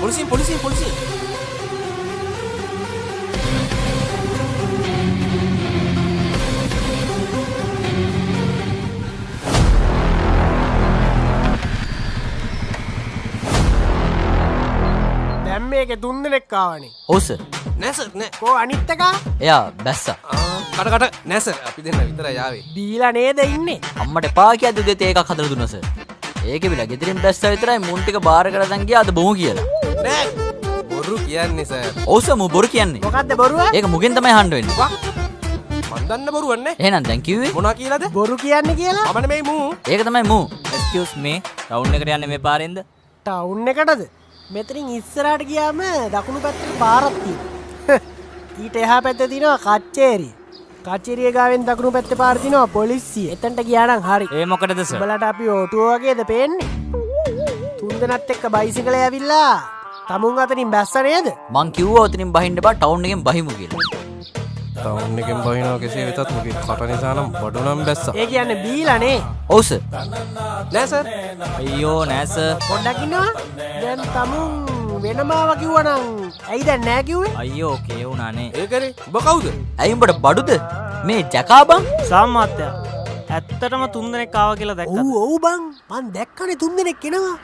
පොලිසියෙන්. දැන් මේකේ 3 දෙනෙක් ආවනේ. ඔව් සර්. නෑ සර් නෑ. කෝ අනිත් එක? එයා බැස්සා. කට නෑ සර් අපි දෙන්න විතරයි ආවේ. බීලා නේද ඉන්නේ? අම්මට එපා කියද්දි උදේට ඒකක් හදලා දුන්නා සර්. ඒකේ විලා ගෙදරින් බැස්සා විතරයි මුන් ටික බාර කරලා ගියා අද බොමු කියලා. නෑ බොරු කියන්නේ සර්. ඔව් සර් මු බොරු කියන්නේ. මොකද්ද බොරුව? ඒක මුගෙන් තමයි අහන්න වෙන්නේ. මන් දන්න බොරුවක් නේ. එහෙනම් දැන් කිව්වේ මොනවා කියලාද? බොරු කියන්නේ කියලා? මම නෙමෙයි මූ. ඒක තමයි මූ. එක්ස්කියුස් මේ ටවුන් එකට යන්නේ මේ පාරෙන්ද? ටවුන් එකටද? මෙතනින් ඉස්සරහට ගියාම දකුණු පැත්තට පාරක් තියෙනවා. ඊට එහා පැත්තේ තියෙනවා කච්චේරිය. කච්චේරිය ගාවෙන් දකුණු පැත්තේ පාර තියෙනවා පොලිසිය. එතනට ගියා නම් හරි. ඒ මොකටද සර්? උඹලට අපි ඕටුව වගේද පේන්නේ? තුන්දෙනාත් එක්ක බයිසිකලේ ඇවිල්ලා තමුන් අතරින් බැස්ස නේද? මං කිව්වා ඔතනින් බහින්න බා ටවුන් එකෙන් බහිමු කියලා. ටවුන් එකෙන් බහිනවා කෙසේ වෙතත් මගේ කට නිසා නම් බඩු නම් බැස්සා. ඒ කියන්නේ බීලා නේ. ඔව් සර්. නෑ සර්. අයියෝ නෑ සර්. පොඩ්ඩක් ඉන්නවා. දැන් තමුන් වෙනමාව කිව්වනම් ඇයි දැන් නෑ කිව්වේ? අයියෝ කේ වුණානේ. ඒකනේ ඔබ කවුද? ඇයි උඹට බඩුද? මේ ජකා බං. සාමාත්‍යා ඇත්තටම 3 දෙනෙක් ආවා කියලා දැක්කද? ඔව් බං. මං දැක්කනේ 3 දෙනෙක් එනවා.